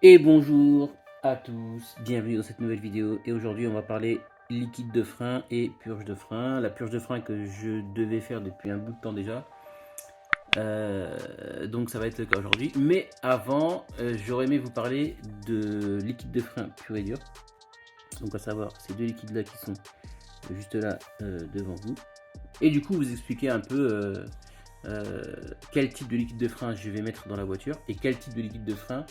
Et bonjour à tous, bienvenue dans cette nouvelle vidéo. Et aujourd'hui on va parler liquide de frein et purge de frein. La purge de frein que je devais faire depuis un bout de temps déjà. Donc ça va être le cas aujourd'hui. Mais avant, j'aurais aimé vous parler de liquide de frein pur et dur. Donc à savoir ces deux liquides là qui sont juste là devant vous. Et du coup vous expliquer un peu quel type de liquide de frein je vais mettre dans la voiture et quel type de liquide de frein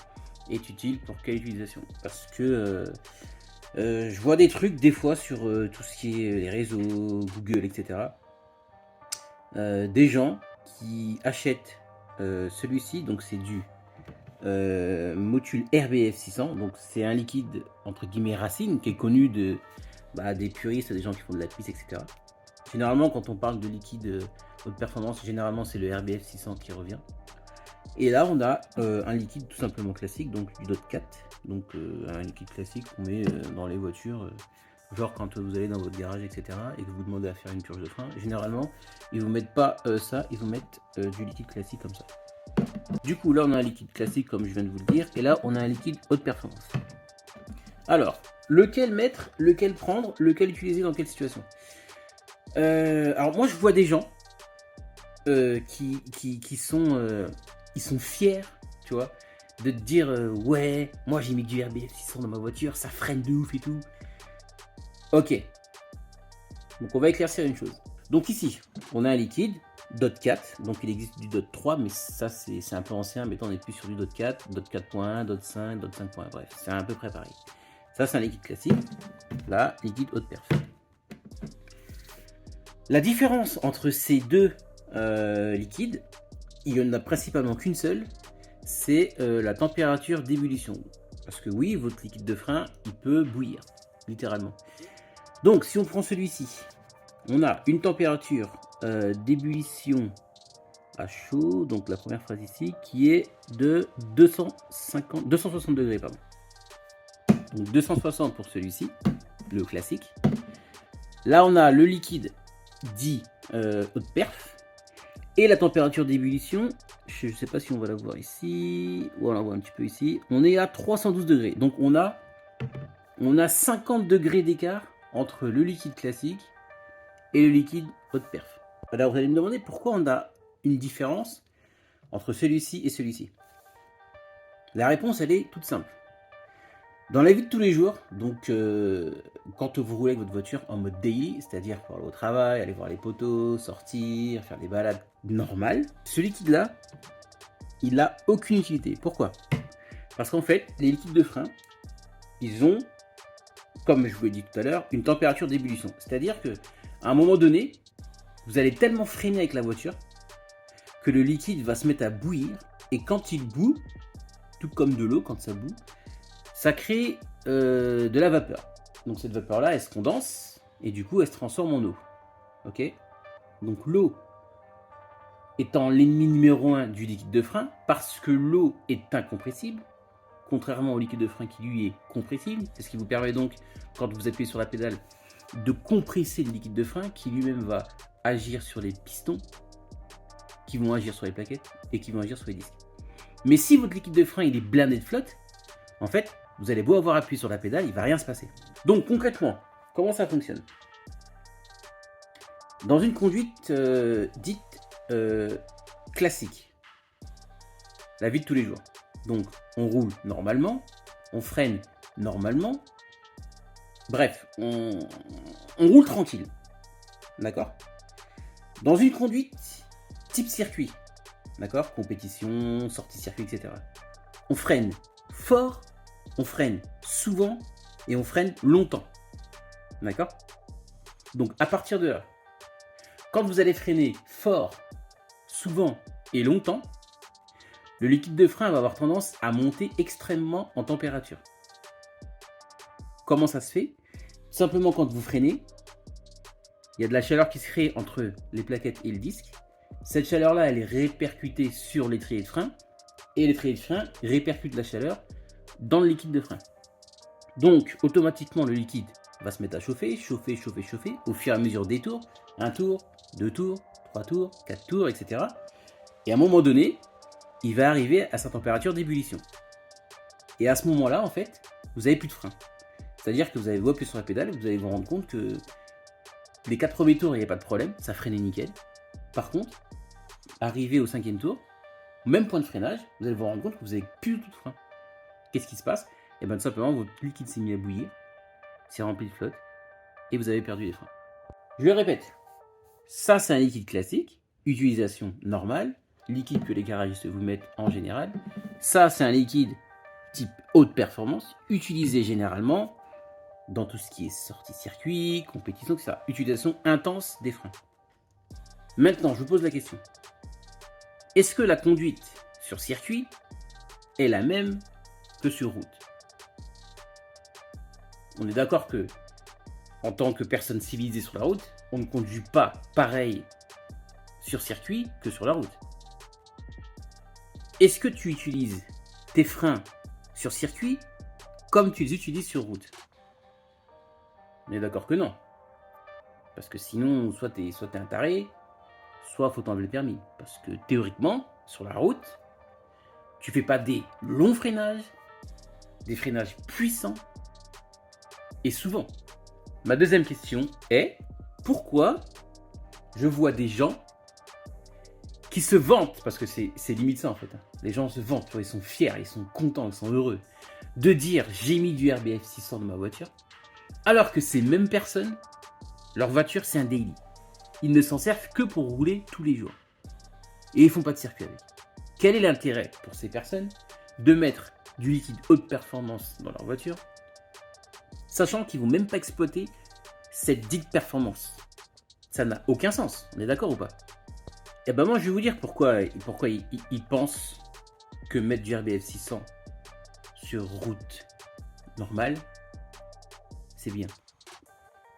est utile pour quelle utilisation. Parce que je vois des trucs des fois sur tout ce qui est les réseaux, Google, etc. Des gens qui achètent celui-ci, donc c'est du Motul RBF 600, donc c'est un liquide entre guillemets racine qui est connu des puristes, des gens qui font de la piste, etc. Généralement quand on parle de liquide haute performance, généralement c'est le RBF 600 qui revient. Et là on a un liquide tout simplement classique, donc du DOT 4, donc un liquide classique qu'on met dans les voitures, genre quand vous allez dans votre garage, etc. et que vous demandez à faire une purge de frein, généralement ils vous mettent pas ça, ils vous mettent du liquide classique comme ça. Du coup là on a un liquide classique comme je viens de vous le dire, et là on a un liquide haute performance. Alors, lequel mettre, lequel prendre, lequel utiliser dans quelle situation? Alors moi je vois des gens qui sont ils sont fiers, tu vois, de te dire ouais, moi j'ai mis du RBF 600 dans ma voiture, ça freine de ouf et tout. Ok, donc on va éclaircir une chose. Donc ici, on a un liquide DOT 4, donc il existe du DOT 3, mais ça c'est un peu ancien, mais on n'est plus sur du DOT 4, DOT 4.1, DOT 5, DOT 5.1, bref, c'est un peu près pareil. Ça c'est un liquide classique, là, liquide haute perf. La différence entre ces deux liquides, il n'y en a principalement qu'une seule, c'est la température d'ébullition. Parce que oui, votre liquide de frein, il peut bouillir, littéralement. Donc, si on prend celui-ci, on a une température d'ébullition à chaud, donc la première phrase ici, qui est de 260 degrés. Pardon. Donc 260 pour celui-ci, le classique. Là, on a le liquide dit haute perf, et la température d'ébullition, je ne sais pas si on va la voir ici, ou on la voit un petit peu ici, on est à 312 degrés. Donc on a 50 degrés d'écart entre le liquide classique et le liquide haute perf. Alors vous allez me demander pourquoi on a une différence entre celui-ci et celui-ci. La réponse elle est toute simple. Dans la vie de tous les jours, donc quand vous roulez avec votre voiture en mode daily, c'est-à-dire pour aller au travail, aller voir les poteaux, sortir, faire des balades normales, ce liquide-là, il n'a aucune utilité. Pourquoi? Parce qu'en fait, les liquides de frein, ils ont, comme je vous l'ai dit tout à l'heure, une température d'ébullition. C'est-à-dire qu'à un moment donné, vous allez tellement freiner avec la voiture que le liquide va se mettre à bouillir, et quand il bout, tout comme de l'eau quand ça bout, ça crée de la vapeur. Donc cette vapeur-là, elle se condense, et du coup, elle se transforme en eau. Ok? Donc l'eau étant l'ennemi numéro 1 du liquide de frein, parce que l'eau est incompressible, contrairement au liquide de frein qui lui est compressible. C'est ce qui vous permet donc, quand vous appuyez sur la pédale, de compresser le liquide de frein qui lui-même va agir sur les pistons, qui vont agir sur les plaquettes et qui vont agir sur les disques. Mais si votre liquide de frein il est blindé de flotte, en fait, vous allez beau avoir appuyé sur la pédale, il ne va rien se passer. Donc concrètement, comment ça fonctionne? Dans une conduite dite classique, la vie de tous les jours. Donc on roule normalement, on freine normalement, bref, on roule tranquille. D'accord? Dans une conduite type circuit, d'accord? Compétition, sortie circuit, etc. On freine fort, on freine souvent et on freine longtemps. D'accord? Donc à partir de là, quand vous allez freiner fort, souvent et longtemps, le liquide de frein va avoir tendance à monter extrêmement en température. Comment ça se fait? Tout simplement quand vous freinez, il y a de la chaleur qui se crée entre les plaquettes et le disque. Cette chaleur-là, elle est répercutée sur l'étrier de frein, et l'étrier de frein répercute la chaleur dans le liquide de frein. Donc, automatiquement, le liquide va se mettre à chauffer, chauffer, chauffer, chauffer, au fur et à mesure des tours. 1 tour, 2 tours, 3 tours, 4 tours, etc. Et à un moment donné, il va arriver à sa température d'ébullition. Et à ce moment-là, en fait, vous n'avez plus de frein. C'est-à-dire que vous allez vous appuyer sur la pédale et vous allez vous rendre compte que les 4 premiers tours, il n'y a pas de problème, ça freinait nickel. Par contre, arrivé au 5e tour, même point de freinage, vous allez vous rendre compte que vous n'avez plus du tout de frein. Qu'est-ce qui se passe? Et bien tout simplement, votre liquide s'est mis à bouillir, s'est rempli de flotte, et vous avez perdu les freins. Je le répète, ça c'est un liquide classique, utilisation normale, liquide que les garagistes vous mettent en général. Ça c'est un liquide type haute performance, utilisé généralement dans tout ce qui est sortie circuit, compétition, etc. Utilisation intense des freins. Maintenant, je vous pose la question. Est-ce que la conduite sur circuit est la même que sur route? On est d'accord que, en tant que personne civilisée sur la route, on ne conduit pas pareil sur circuit que sur la route. Est-ce que tu utilises tes freins sur circuit comme tu les utilises sur route? On est d'accord que non. Parce que sinon, soit t'es un taré, soit faut t'enlever le permis. Parce que théoriquement, sur la route, tu fais pas des longs freinages, des freinages puissants, et souvent. Ma deuxième question est, pourquoi je vois des gens qui se vantent, parce que c'est limite ça en fait, les gens se vantent, ils sont fiers, ils sont contents, ils sont heureux, de dire j'ai mis du RBF 600 dans ma voiture, alors que ces mêmes personnes, leur voiture c'est un daily. Ils ne s'en servent que pour rouler tous les jours. Et ils font pas de circuit avec. Quel est l'intérêt pour ces personnes de mettre du liquide haute performance dans leur voiture, sachant qu'ils vont même pas exploiter cette dite performance? Ça n'a aucun sens, on est d'accord ou pas? Et ben moi je vais vous dire pourquoi ils pensent que mettre du RBF 600 sur route normale, c'est bien.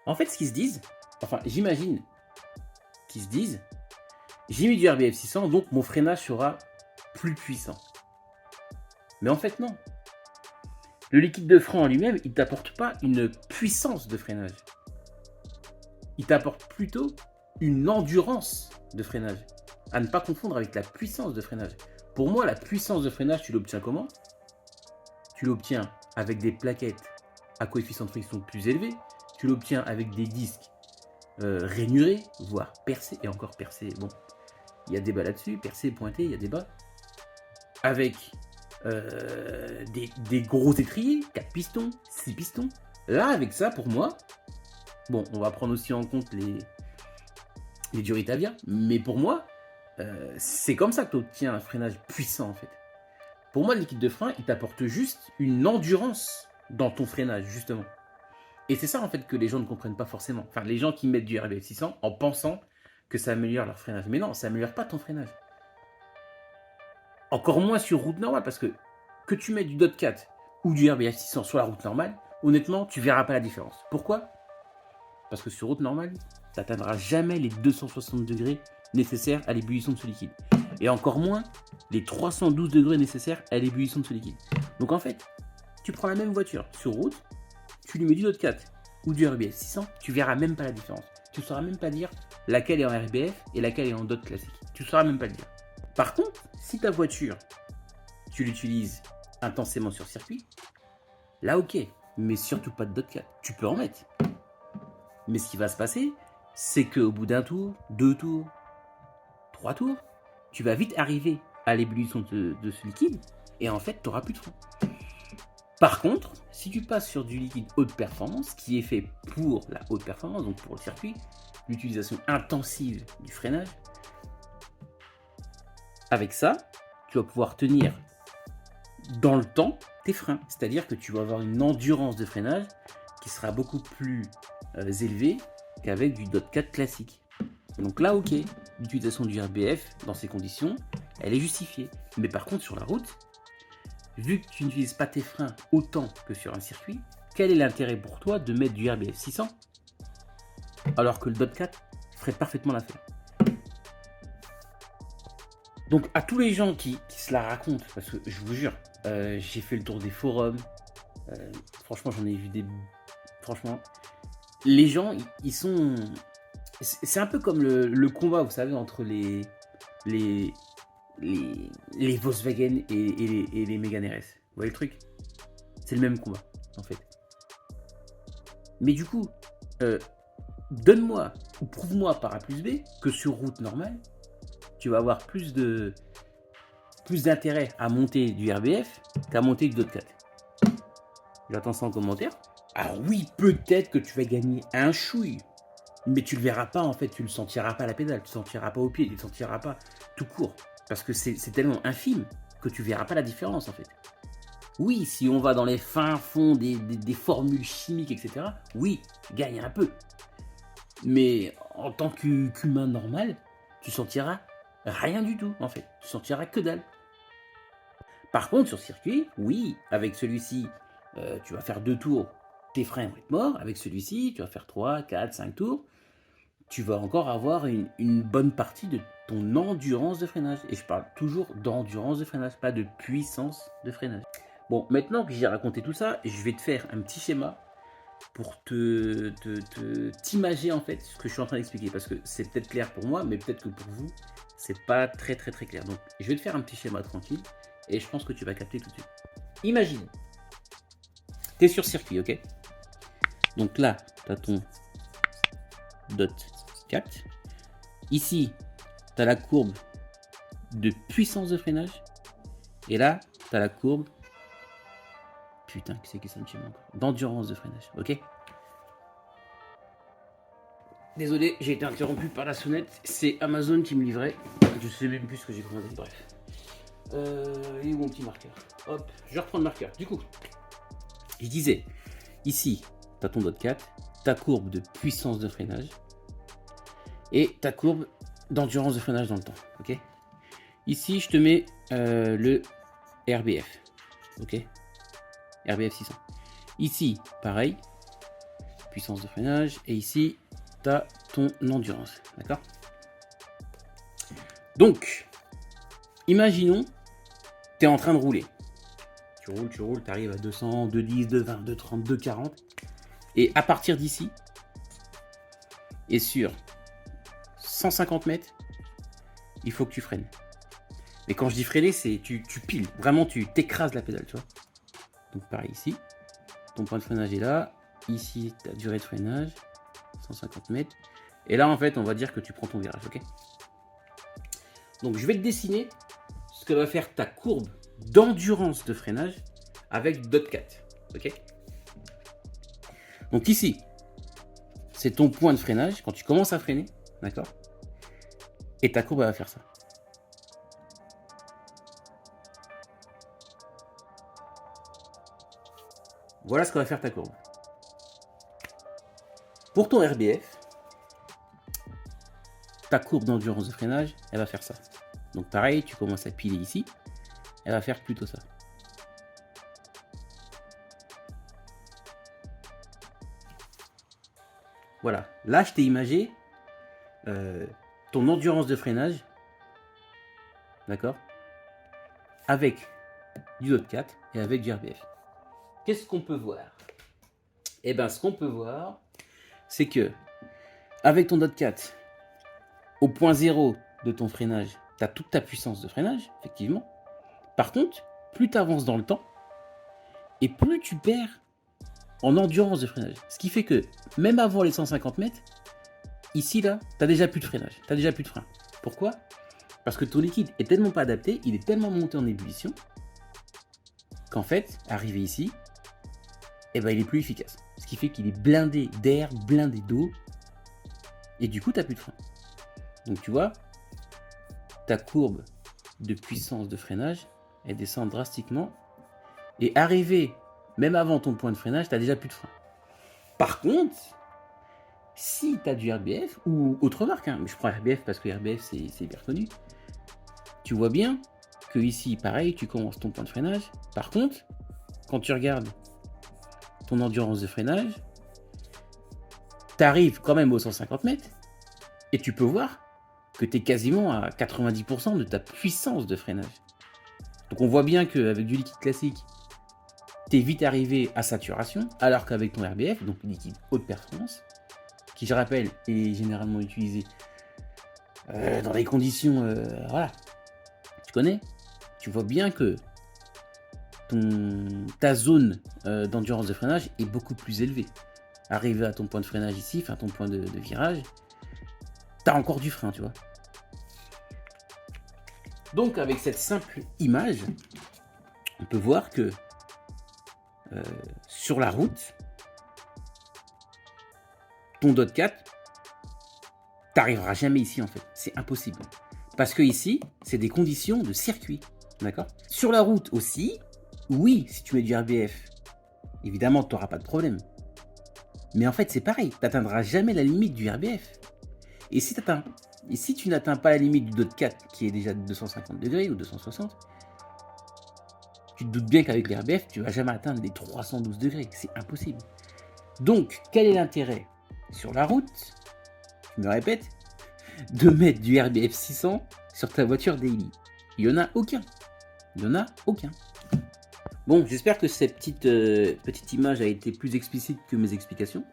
En fait ce qu'ils se disent, enfin j'imagine qu'ils se disent, j'ai mis du RBF 600 donc mon freinage sera plus puissant. Mais en fait non. Le liquide de frein en lui-même, il t'apporte pas une puissance de freinage. Il t'apporte plutôt une endurance de freinage. À ne pas confondre avec la puissance de freinage. Pour moi, la puissance de freinage, tu l'obtiens comment? Tu l'obtiens avec des plaquettes à coefficient de friction plus élevé. Tu l'obtiens avec des disques rainurés, voire percés. Et encore percés, bon, il y a débat là-dessus. Percés, pointés, il y a débat. Avec des gros étriers, 4 pistons, 6 pistons. Là, avec ça, pour moi, bon, on va prendre aussi en compte les Duritavia, mais pour moi, c'est comme ça que tu obtiens un freinage puissant en fait. Pour moi, le liquide de frein, il t'apporte juste une endurance dans ton freinage, justement. Et c'est ça en fait que les gens ne comprennent pas forcément. Enfin, les gens qui mettent du RBF 600 en pensant que ça améliore leur freinage. Mais non, ça améliore pas ton freinage. Encore moins sur route normale, parce que tu mets du DOT 4 ou du RBF 600 sur la route normale, honnêtement, tu verras pas la différence. Pourquoi? Parce que sur route normale, tu n'atteindras jamais les 260 degrés nécessaires à l'ébullition de ce liquide. Et encore moins les 312 degrés nécessaires à l'ébullition de ce liquide. Donc en fait, tu prends la même voiture sur route, tu lui mets du DOT 4 ou du RBF 600, tu verras même pas la différence. Tu ne sauras même pas dire laquelle est en RBF et laquelle est en DOT classique. Tu ne sauras même pas le dire. Par contre, si ta voiture, tu l'utilises intensément sur circuit, là ok, mais surtout pas de DOT 4. Tu peux en mettre. Mais ce qui va se passer, c'est qu'au bout d'un tour, 2 tours, 3 tours, tu vas vite arriver à l'ébullition de ce liquide et en fait, tu n'auras plus de frein. Par contre, si tu passes sur du liquide haute performance, qui est fait pour la haute performance, donc pour le circuit, l'utilisation intensive du freinage, avec ça, tu vas pouvoir tenir dans le temps tes freins. C'est-à-dire que tu vas avoir une endurance de freinage qui sera beaucoup plus élevée qu'avec du DOT 4 classique. Donc là, ok, l'utilisation du RBF dans ces conditions, elle est justifiée. Mais par contre, sur la route, vu que tu n'utilises pas tes freins autant que sur un circuit, quel est l'intérêt pour toi de mettre du RBF 600 alors que le DOT 4 ferait parfaitement l'affaire? Donc à tous les gens qui se la racontent, parce que je vous jure, j'ai fait le tour des forums, franchement j'en ai vu des... Franchement, les gens, ils sont... C'est un peu comme le combat, vous savez, entre les Volkswagen et les Mégane RS. Vous voyez le truc? C'est le même combat, en fait. Mais du coup, donne-moi ou prouve-moi par A plus B que sur route normale, tu vas avoir plus d'intérêt à monter du RBF qu'à monter du .4. J'attends ça en commentaire. Alors oui, peut-être que tu vas gagner un chouille, mais tu le verras pas en fait, tu le sentiras pas à la pédale, tu le sentiras pas au pied, tu le sentiras pas tout court, parce que c'est tellement infime que tu verras pas la différence en fait. Oui, si on va dans les fins fonds des formules chimiques, etc., oui, tu gagnes un peu. Mais en tant qu'humain normal, tu sentiras rien du tout en fait, tu sentiras que dalle. Par contre, sur circuit, oui, avec celui-ci, tu vas faire 2 tours, tes freins vont être morts. Avec celui-ci, tu vas faire 3, 4, 5 tours. Tu vas encore avoir une bonne partie de ton endurance de freinage. Et je parle toujours d'endurance de freinage, pas de puissance de freinage. Bon, maintenant que j'ai raconté tout ça, je vais te faire un petit schéma pour t'imager en fait ce que je suis en train d'expliquer. Parce que c'est peut-être clair pour moi, mais peut-être que pour vous, c'est pas très clair. Donc, je vais te faire un petit schéma tranquille. Et je pense que tu vas capter tout de suite. Imagine, tu es sur circuit, ok? Donc là, tu as ton dot 4. Ici, tu as la courbe de puissance de freinage. Et là, tu as la courbe, putain, qui c'est qui sonne chez moi encore, d'endurance de freinage, ok? Désolé, j'ai été interrompu par la sonnette. C'est Amazon qui me livrait. Je sais même plus ce que j'ai commandé, bref. Et où mon petit marqueur? Hop, je reprends le marqueur. Du coup, je disais, ici, tu as ton dot 4, ta courbe de puissance de freinage et ta courbe d'endurance de freinage dans le temps. Ok. Ici, je te mets le RBF. Ok. RBF 600. Ici, pareil, puissance de freinage. Et ici, tu as ton endurance. D'accord. Donc, imaginons, tu es en train de rouler. Tu roules, tu arrives à 200, 210, 220, 230, 240. Et à partir d'ici, et sur 150 mètres, il faut que tu freines. Mais quand je dis freiner, c'est tu piles. Vraiment, tu t'écrases la pédale, tu vois. Donc pareil ici. Ton point de freinage est là. Ici, ta durée de freinage, 150 mètres. Et là, en fait, on va dire que tu prends ton virage, ok? Donc je vais te dessiner ce que va faire ta courbe d'endurance de freinage avec dot 4. Ok. Donc ici, c'est ton point de freinage quand tu commences à freiner, d'accord? Et ta courbe va faire ça. Voilà ce que va faire ta courbe. Pour ton RBF, ta courbe d'endurance de freinage, elle va faire ça. Donc pareil, tu commences à piler ici, elle va faire plutôt ça. Voilà, là je t'ai imagé ton endurance de freinage, d'accord, avec du dot 4 et avec du RBF. Qu'est-ce qu'on peut voir? Eh bien, ce qu'on peut voir, c'est que avec ton dot 4, au point 0 de ton freinage, tu as toute ta puissance de freinage, effectivement. Par contre, plus tu avances dans le temps, et plus tu perds en endurance de freinage. Ce qui fait que, même avant les 150 mètres, ici, là, tu n'as déjà plus de freinage, tu n'as déjà plus de frein. Pourquoi? Parce que ton liquide est tellement pas adapté, il est tellement monté en ébullition, qu'en fait, arrivé ici, eh ben, il est plus efficace. Ce qui fait qu'il est blindé d'air, blindé d'eau, et du coup, tu n'as plus de frein. Donc tu vois, ta courbe de puissance de freinage, elle descend drastiquement, et arrivé, même avant ton point de freinage, tu n'as déjà plus de frein. Par contre, si tu as du RBF, ou autre marque, hein, mais je prends RBF parce que RBF c'est hyper connu, tu vois bien que ici, pareil, tu commences ton point de freinage. Par contre, quand tu regardes ton endurance de freinage, tu arrives quand même aux 150 mètres, et tu peux voir que tu es quasiment à 90% de ta puissance de freinage. Donc on voit bien qu'avec du liquide classique, tu es vite arrivé à saturation, alors qu'avec ton RBF, donc liquide haute performance, qui je rappelle est généralement utilisé dans des conditions, voilà, tu connais, tu vois bien que ta zone d'endurance de freinage est beaucoup plus élevée. Arrivé à ton point de freinage ici, enfin ton point de virage, t'as encore du frein, tu vois. Donc avec cette simple image, on peut voir que sur la route, ton DOT 4, t'arriveras jamais ici en fait. C'est impossible. Parce que ici, c'est des conditions de circuit. D'accord? Sur la route aussi, oui, si tu mets du RBF, évidemment, tu n'auras pas de problème. Mais en fait, c'est pareil. Tu n'atteindras jamais la limite du RBF. Et si tu n'atteins pas la limite du DOT 4, qui est déjà de 250 degrés ou 260, tu te doutes bien qu'avec les RBF, tu ne vas jamais atteindre les 312 degrés. C'est impossible. Donc, quel est l'intérêt sur la route, je me répète, de mettre du RBF 600 sur ta voiture daily? Il n'y en a aucun. Il n'y en a aucun. Bon, j'espère que cette petite image a été plus explicite que mes explications.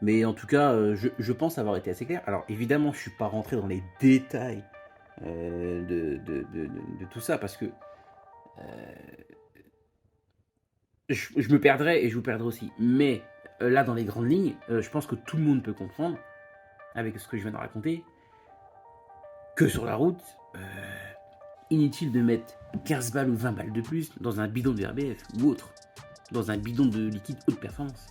Mais en tout cas, je pense avoir été assez clair. Alors évidemment, je ne suis pas rentré dans les détails de tout ça parce que je me perdrais et je vous perdrai aussi. Mais là, dans les grandes lignes, je pense que tout le monde peut comprendre, avec ce que je viens de raconter, que sur la route, inutile de mettre 15 balles ou 20 balles de plus dans un bidon de RBF ou autre, dans un bidon de liquide haute performance.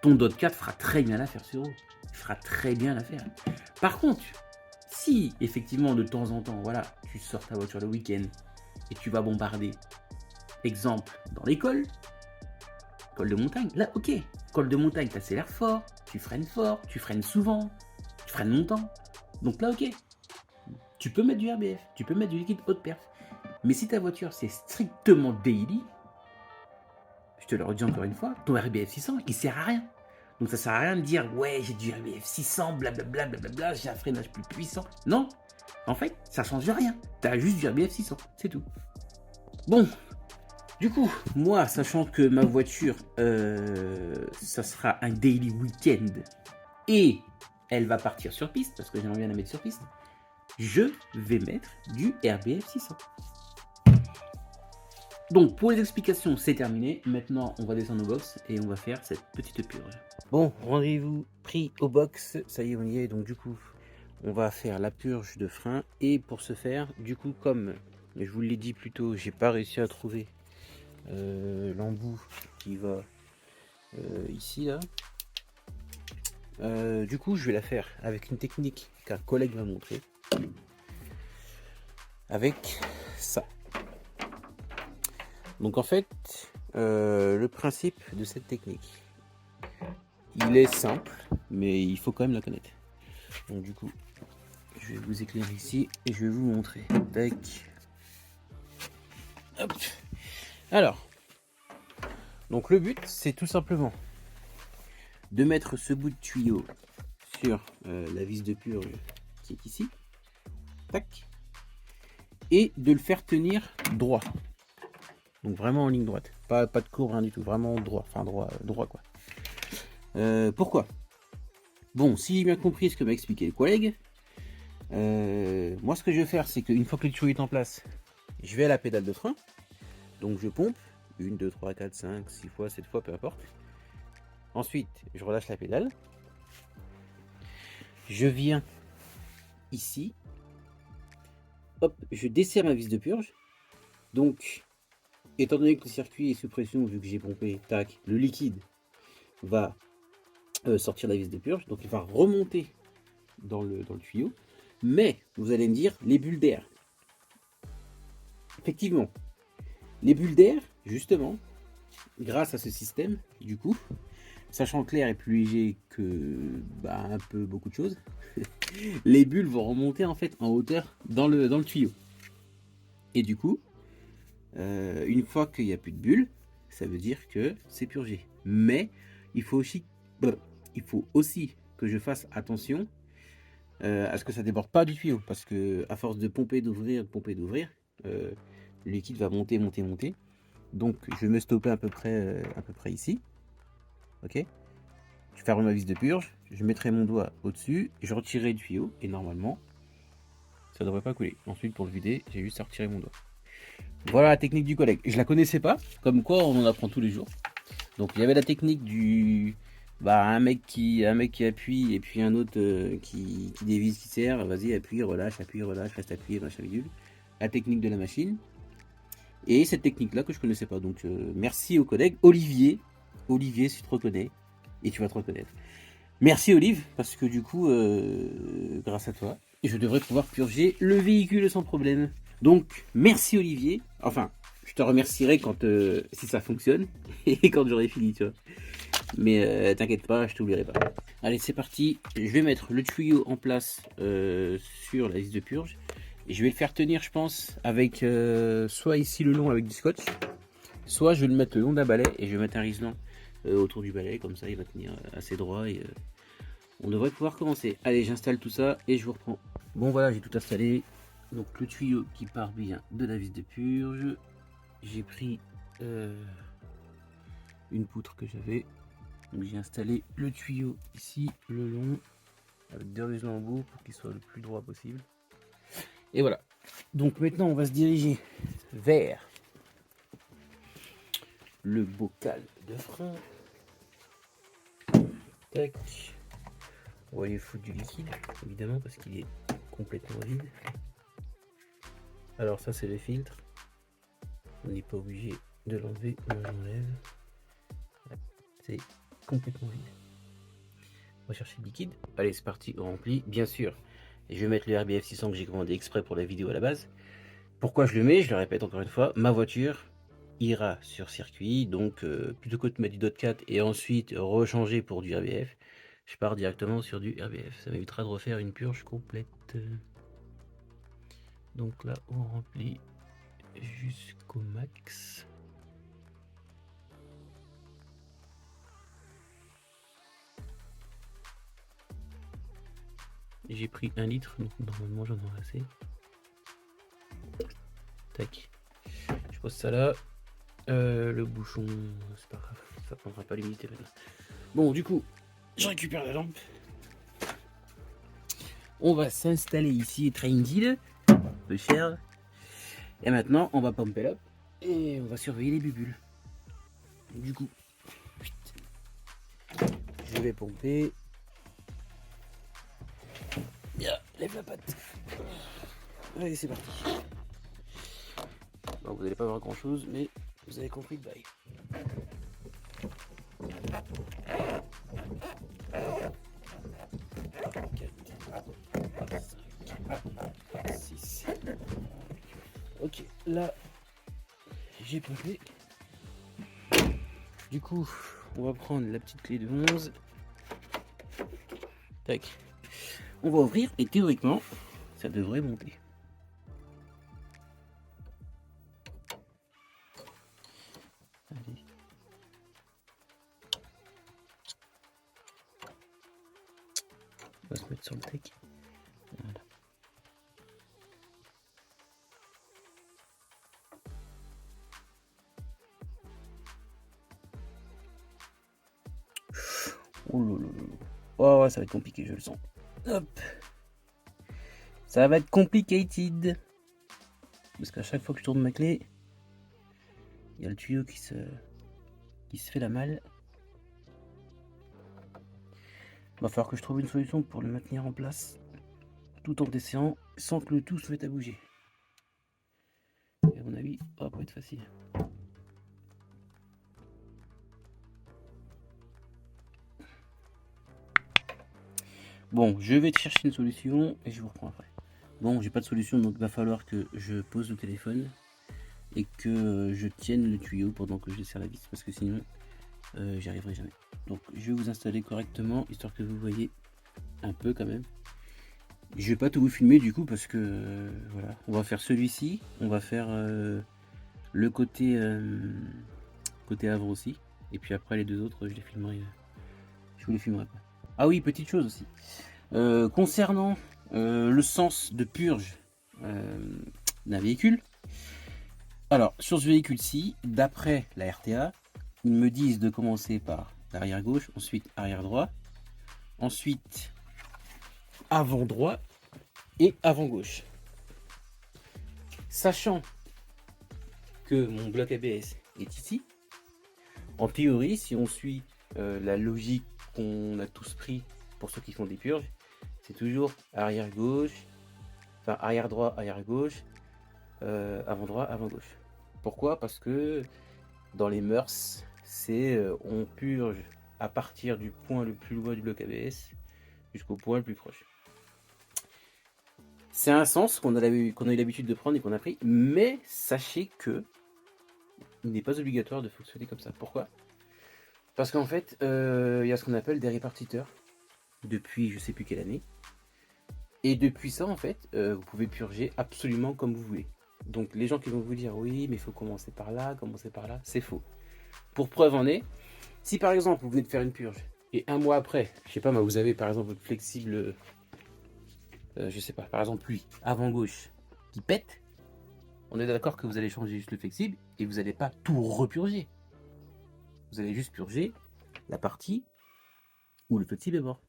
Ton DOT 4 fera très bien l'affaire sur route. Il fera très bien l'affaire. Par contre, si effectivement de temps en temps, voilà, tu sors ta voiture le week-end et tu vas bombarder, exemple, dans l'école, col de montagne, là ok, col de montagne, tu accélères fort, tu freines souvent, tu freines longtemps. Donc là ok, tu peux mettre du RBF, tu peux mettre du liquide haute perf. Mais si ta voiture c'est strictement daily, je te le redis encore une fois, ton RBF 600 il sert à rien. Donc ça sert à rien de dire ouais j'ai du RBF 600, blablabla, blablabla, j'ai un freinage plus puissant. Non, en fait ça change rien. T'as juste du RBF 600, c'est tout. Bon, du coup, moi sachant que ma voiture ça sera un daily week-end et elle va partir sur piste parce que j'aimerais bien la mettre sur piste, je vais mettre du RBF 600. Donc pour les explications c'est terminé, maintenant on va descendre au box et on va faire cette petite purge. Bon, rendez-vous pris au box, ça y est on y est, donc du coup on va faire la purge de frein et pour ce faire, du coup comme je vous l'ai dit plus tôt, j'ai pas réussi à trouver l'embout qui va ici là. Du coup je vais la faire avec une technique qu'un collègue m'a montré, avec ça. Donc en fait, le principe de cette technique, il est simple, mais il faut quand même la connaître. Donc du coup, je vais vous éclairer ici et je vais vous montrer. Tac. Hop. Alors, donc le but, c'est tout simplement de mettre ce bout de tuyau sur la vis de purge qui est ici. Tac. Et de le faire tenir droit. Donc vraiment en ligne droite, pas de courbe, rien du tout, vraiment droit, enfin droit quoi. Pourquoi? Bon, si j'ai bien compris ce que m'a expliqué le collègue, moi ce que je vais faire, c'est qu'une fois que le tuyau est en place, je vais à la pédale de frein, donc je pompe, 1, 2, 3, 4, 5, 6 fois, 7 fois, peu importe. Ensuite, je relâche la pédale, je viens ici, hop, je desserre ma vis de purge, donc étant donné que le circuit est sous pression, vu que j'ai pompé, tac, le liquide va sortir la vis de purge, donc il va remonter dans le tuyau. Mais vous allez me dire, les bulles d'air. Effectivement, les bulles d'air, justement, grâce à ce système, du coup, sachant que l'air est plus léger que un peu beaucoup de choses, les bulles vont remonter en fait en hauteur dans le tuyau. Et du coup, une fois qu'il n'y a plus de bulles, ça veut dire que c'est purgé. Mais il faut aussi que je fasse attention à ce que ça déborde pas du tuyau, parce que à force de pomper, d'ouvrir, le liquide va monter. Donc je vais me stopper à peu près ici. Ok. Je ferme ma vis de purge, je mettrai mon doigt au-dessus, je retirerai le tuyau et normalement ça devrait pas couler. Ensuite pour le vider, j'ai juste à retirer mon doigt. Voilà la technique du collègue. Je la connaissais pas, comme quoi on en apprend tous les jours. Donc il y avait la technique du un mec qui appuie et puis un autre qui dévisse, qui serre. Vas-y, appuie, relâche, reste appuyé, machin bidule. La technique de la machine. Et cette technique-là que je connaissais pas. Donc merci au collègue Olivier. Olivier, si tu te reconnais, et tu vas te reconnaître. Merci Olive, parce que du coup, grâce à toi, je devrais pouvoir purger le véhicule sans problème. Donc, merci Olivier. Enfin, je te remercierai quand si ça fonctionne et quand j'aurai fini, tu vois. Mais t'inquiète pas, je t'oublierai pas. Allez, c'est parti. Je vais mettre le tuyau en place sur la vis de purge. Et je vais le faire tenir, je pense, avec soit ici le long avec du scotch, soit je vais le mettre le long d'un balai et je vais mettre un riselant autour du balai. Comme ça, il va tenir assez droit et on devrait pouvoir commencer. Allez, j'installe tout ça et je vous reprends. Bon, voilà, j'ai tout installé. Donc, le tuyau qui part bien de la vis de purge. J'ai pris une poutre que j'avais. Donc, j'ai installé le tuyau ici, le long, avec deux riselets en bout pour qu'il soit le plus droit possible. Et voilà. Donc, maintenant, on va se diriger vers le bocal de frein. Tac. On va aller foutre du liquide, évidemment, parce qu'il est complètement vide. Alors ça, c'est le filtre. On n'est pas obligé de l'enlever. Moi, je l'enlève. C'est complètement vide. On va chercher le liquide. Allez, c'est parti, on remplit. Bien sûr, et je vais mettre le RBF 600 que j'ai commandé exprès pour la vidéo à la base. Pourquoi je le mets? Je le répète encore une fois. Ma voiture ira sur circuit. Donc, plutôt que de mettre du DOT 4 et ensuite rechanger pour du RBF, je pars directement sur du RBF. Ça m'évitera de refaire une purge complète. Donc là, on remplit jusqu'au max. J'ai pris 1 litre, donc normalement j'en aurai assez. Tac. Je pose ça là. Le bouchon, c'est pas grave, ça prendra pas l'humidité maintenant. Bon, du coup, je récupère la lampe. On va s'installer ici, train deal, un peu cher. Et maintenant, on va pomper là et on va surveiller les bulles. Du coup, je vais pomper. Bien, lève la patte. Allez, c'est parti. Bon, vous n'allez pas voir grand chose, mais vous avez compris le bail. Ok, là, j'ai pompé. Du coup, on va prendre la petite clé de 11. Tac. On va ouvrir et théoriquement, ça devrait monter. Allez. On va se mettre sur le tech. Voilà. Oh là là là. Oh, ça va être compliqué, je le sens. Hop. Ça va être complicated. Parce qu'à chaque fois que je tourne ma clé, il y a le tuyau qui se fait la malle. Il va falloir que je trouve une solution pour le maintenir en place tout en descendant sans que le tout se mette à bouger. Et à mon avis, ça va pas être facile. Bon, je vais te chercher une solution et je vous reprends après. Bon, j'ai pas de solution, donc il va falloir que je pose le téléphone et que je tienne le tuyau pendant que je desserre la vis, parce que sinon j'y arriverai jamais. Donc je vais vous installer correctement, histoire que vous voyez un peu quand même. Je vais pas tout vous filmer du coup, parce que voilà, on va faire celui-ci, on va faire le côté Havre aussi, et puis après les deux autres je les filmerai, je vous les filmerai pas. Ah oui, petite chose aussi, concernant le sens de purge d'un véhicule. Alors, sur ce véhicule-ci, d'après la RTA, ils me disent de commencer par l'arrière gauche, ensuite arrière droit, ensuite avant droit et avant gauche. Sachant que mon bloc ABS est ici. En théorie, si on suit la logique qu'on a tous pris pour ceux qui font des purges, c'est toujours arrière gauche, enfin arrière droit, arrière gauche, avant droit, avant gauche. Pourquoi? Parce que dans les mœurs, c'est on purge à partir du point le plus loin du bloc ABS jusqu'au point le plus proche. C'est un sens qu'on a eu l'habitude de prendre et qu'on a pris, mais sachez que il n'est pas obligatoire de fonctionner comme ça. Pourquoi? Parce qu'en fait, il y a ce qu'on appelle des répartiteurs depuis je sais plus quelle année. Et depuis ça, en fait, vous pouvez purger absolument comme vous voulez. Donc les gens qui vont vous dire oui, mais il faut commencer par là, c'est faux. Pour preuve en est, si par exemple vous venez de faire une purge et un mois après, je sais pas, vous avez par exemple votre flexible, je sais pas, par exemple lui, avant gauche, qui pète, on est d'accord que vous allez changer juste le flexible et vous n'allez pas tout repurger. Vous allez juste purger la partie où le flexible est mort.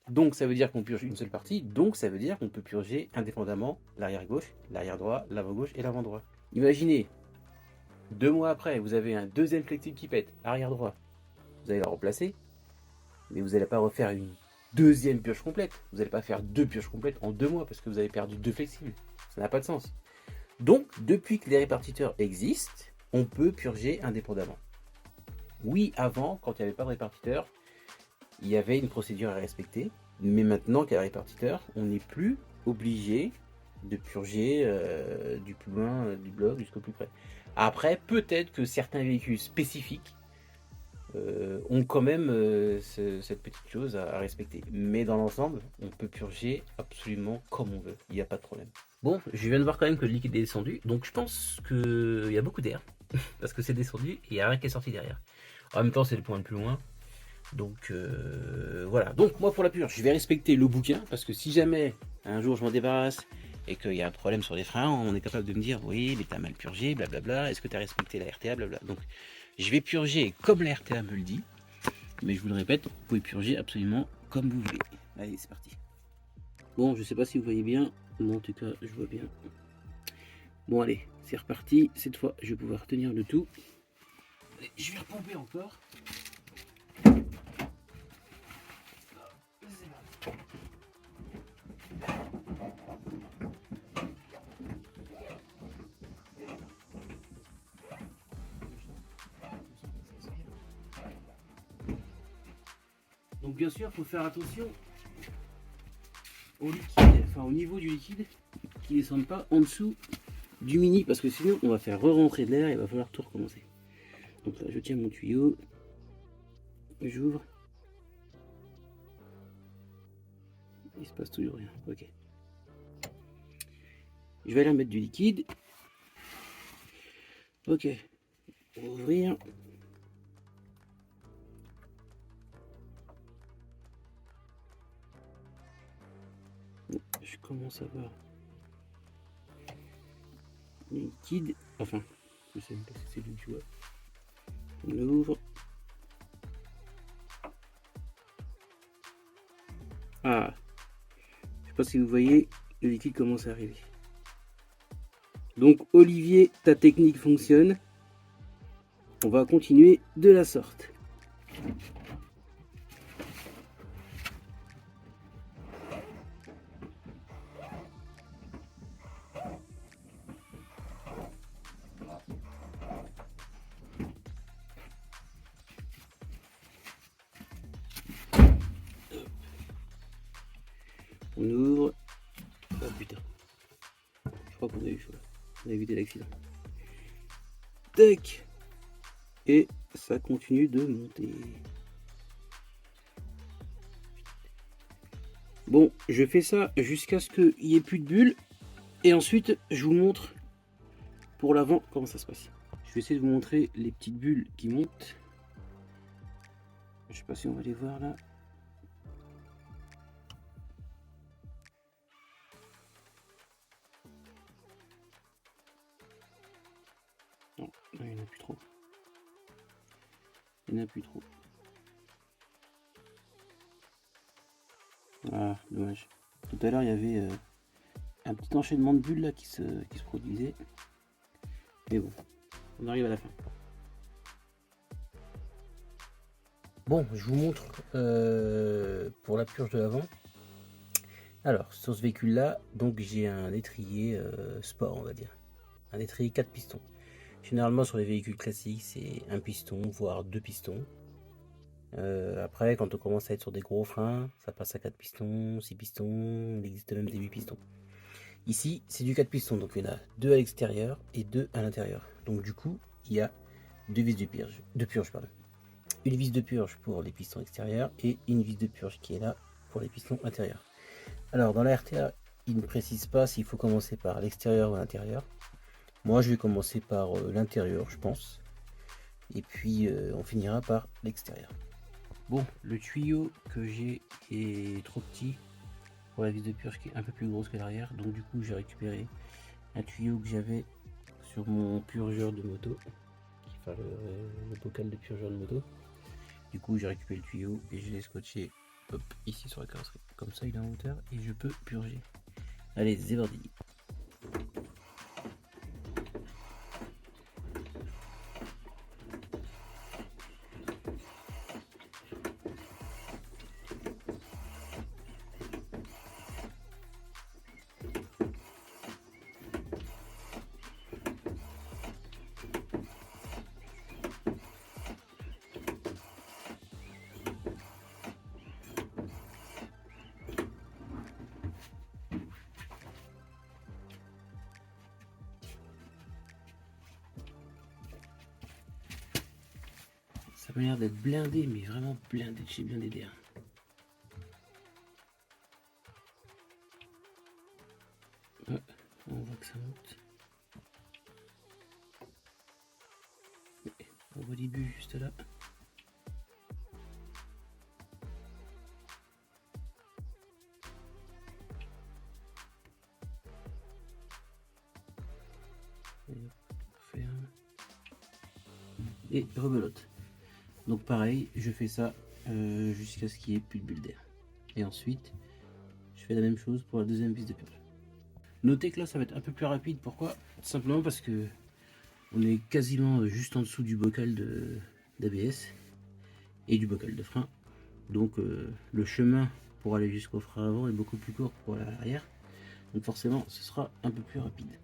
Donc ça veut dire qu'on purge une seule partie, donc ça veut dire qu'on peut purger indépendamment l'arrière gauche, l'arrière droit, l'avant gauche et l'avant droit. Imaginez, 2 mois après, vous avez un deuxième flexible qui pète, arrière droit. Vous allez le remplacer, mais vous n'allez pas refaire une deuxième purge complète. Vous n'allez pas faire 2 purges complètes en 2 mois parce que vous avez perdu 2 flexibles. Ça n'a pas de sens. Donc, depuis que les répartiteurs existent, on peut purger indépendamment. Oui, avant, quand il n'y avait pas de répartiteur, il y avait une procédure à respecter, mais maintenant qu'il y a un répartiteur, on n'est plus obligé de purger du plus loin du bloc jusqu'au plus près. Après, peut-être que certains véhicules spécifiques ont quand même cette petite chose à respecter. Mais dans l'ensemble, on peut purger absolument comme on veut, il n'y a pas de problème. Bon, je viens de voir quand même que le liquide est descendu, donc je pense qu'il y a beaucoup d'air, parce que c'est descendu et il n'y a rien qui est sorti derrière. En même temps, c'est le point le plus loin. Donc voilà. Donc moi pour la purge, je vais respecter le bouquin parce que si jamais un jour je m'en débarrasse et qu'il y a un problème sur les freins, on est capable de me dire oui, mais t'as mal purgé, blablabla. Est-ce que t'as respecté la RTA, blablabla. Donc je vais purger comme la RTA me le dit, mais je vous le répète, vous pouvez purger absolument comme vous voulez. Allez, c'est parti. Bon, je sais pas si vous voyez bien, moi en tout cas je vois bien. Bon allez, c'est reparti. Cette fois, je vais pouvoir retenir le tout. Allez, je vais repomper encore. Donc bien sûr, il faut faire attention au liquide, enfin au niveau du liquide, qui ne descende pas en dessous du mini, parce que sinon on va faire re-rentrer de l'air et il va falloir tout recommencer. Donc là, je tiens mon tuyau, j'ouvre. Il se passe toujours rien. Ok. Je vais aller mettre du liquide. Ok. On va ouvrir. Je commence à voir le liquide. Enfin, je sais même pas si c'est du tuyau. On l'ouvre. Ah. Je sais pas si vous voyez, le liquide commence à arriver. Donc Olivier, ta technique fonctionne. On va continuer de la sorte. On ouvre. Oh putain. Je crois qu'on a eu chaud là. On a évité l'accident. Tac. Et ça continue de monter. Bon, je fais ça jusqu'à ce qu'il n'y ait plus de bulles. Et ensuite, je vous montre pour l'avant comment ça se passe. Je vais essayer de vous montrer les petites bulles qui montent. Je sais pas si on va les voir là. Non, il n'y en a plus trop. Il n'y en a plus trop. Ah, dommage. Tout à l'heure, il y avait un petit enchaînement de bulles là qui se produisait. Mais bon, On arrive à la fin. Bon, je vous montre pour la purge de l'avant. Alors, sur ce véhicule-là, donc j'ai un étrier sport, on va dire. Un étrier 4 pistons. Généralement, sur les véhicules classiques, c'est un piston, voire 2 pistons. Après, quand on commence à être sur des gros freins, ça passe à 4 pistons, 6 pistons, il existe même des 8 pistons. Ici, c'est du 4 pistons, donc il y en a 2 à l'extérieur et 2 à l'intérieur. Donc du coup, il y a 2 vis de purge, pardon. Une vis de purge pour les pistons extérieurs et une vis de purge qui est là pour les pistons intérieurs. Alors dans la RTA, il ne précise pas s'il faut commencer par l'extérieur ou l'intérieur. Moi je vais commencer par l'intérieur je pense. Et puis on finira par l'extérieur. Bon, le tuyau que j'ai est trop petit pour la vis de purge qui est un peu plus grosse que l'arrière. Donc du coup j'ai récupéré un tuyau que j'avais sur mon purgeur de moto. Enfin le bocal de purgeur de moto. Du coup j'ai récupéré le tuyau et je l'ai scotché hop, ici sur la carrosserie. Comme ça il est en hauteur et je peux purger. Allez, c'est parti. Ça m'a l'air d'être blindé, mais vraiment blindé de chez blindé d'air. On voit que ça monte. On voit les buts juste là. Et rebelote. Donc pareil, je fais ça jusqu'à ce qu'il n'y ait plus de bulles d'air. Et ensuite, je fais la même chose pour la deuxième vis de purge. Notez que là, ça va être un peu plus rapide. Pourquoi? Tout simplement parce que on est quasiment juste en dessous du bocal d'ABS et du bocal de frein. Donc le chemin pour aller jusqu'au frein avant est beaucoup plus court que pour l'arrière. Donc forcément, ce sera un peu plus rapide.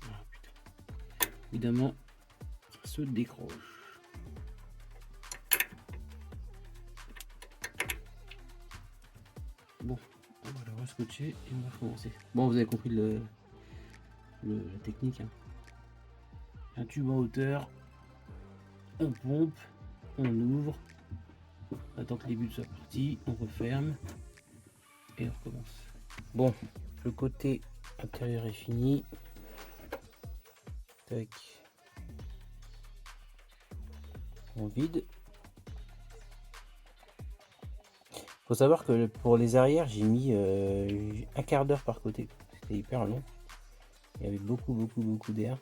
Ah, putain. Évidemment, ça se décroche. Bon, on va le rescotcher et on va commencer. Bon, vous avez compris la technique. Hein. Un tube en hauteur, on pompe, on ouvre, on attend que les bulles soient parties, on referme et on recommence. Bon, le côté intérieur est fini. Tac. On vide. Faut savoir que pour les arrières, j'ai mis un quart d'heure par côté. C'était hyper long. Il y avait beaucoup d'air.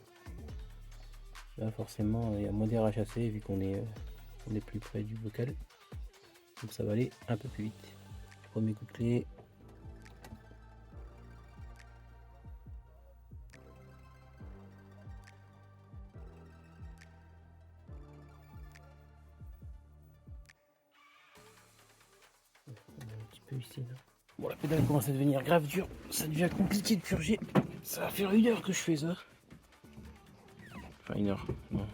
Là, forcément, il y a moins d'air à chasser vu qu'on est plus près du bocal. Donc ça va aller un peu plus vite. Premier coup de clé. Un petit peu ici là. Bon, la pédale commence à devenir grave dure. Ça devient compliqué de purger. Ça va faire 1 heure que je fais ça. Enfin 1 heure, non.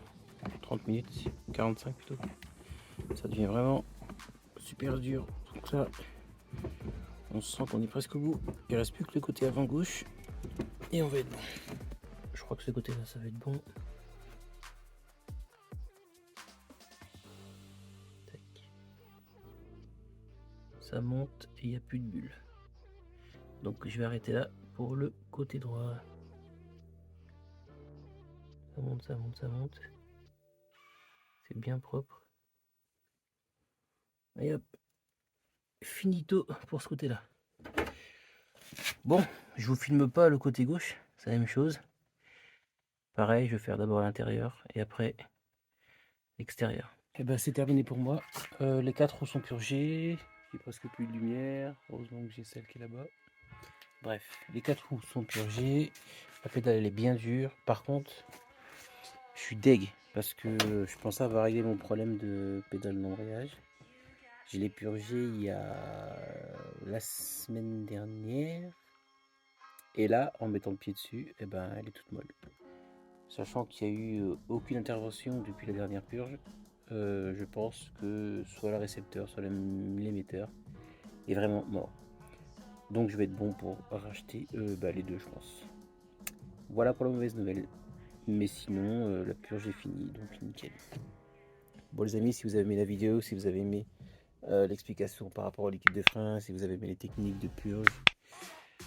30 minutes, 45 plutôt. Ça devient vraiment super dur. Donc là, on sent qu'on est presque au bout. Il reste plus que le côté avant gauche. Et on va être bon. Je crois que ce côté là, ça va être bon. Tac. Ça monte et il n'y a plus de bulles. Donc je vais arrêter là pour le côté droit. Ça monte, ça monte, ça monte. C'est bien propre. Et hop. Finito pour ce côté là. Bon, je vous filme pas le côté gauche, c'est la même chose. Pareil, je vais faire d'abord l'intérieur et après l'extérieur. Et ben c'est terminé pour moi. Les 4 roues sont purgées. J'ai presque plus de lumière. Heureusement que j'ai celle qui est là-bas. Donc ça va aller un peu plus vite. Premier coup de clé. Bref, les 4 roues sont purgées. La pédale elle est bien dure. Par contre, je suis deg parce que je pensais avoir réglé mon problème de pédale d'embrayage. Je l'ai purgé il y a la semaine dernière. Et là, en mettant le pied dessus, eh ben, elle est toute molle. Sachant qu'il n'y a eu aucune intervention depuis la dernière purge, je pense que soit le récepteur, soit l'émetteur est vraiment mort. Donc je vais être bon pour racheter les deux, je pense. Voilà pour la mauvaise nouvelle. Mais sinon, la purge est finie, donc nickel. Bon les amis, si vous avez aimé la vidéo, si vous avez aimé l'explication par rapport au liquide de frein, si vous avez aimé les techniques de purge,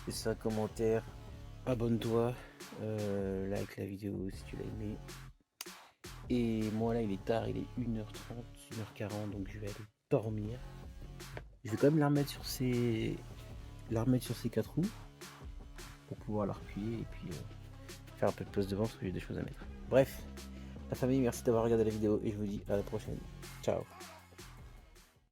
laissez un commentaire, abonne-toi, like la vidéo si tu l'as aimé. Et moi là il est tard, il est 1h30, 1h40, donc je vais aller dormir. Je vais quand même la remettre sur ces 4 roues pour pouvoir la replier et puis faire un peu de place devant parce que j'ai des choses à mettre. Bref, la famille, merci d'avoir regardé la vidéo et je vous dis à la prochaine. Ciao.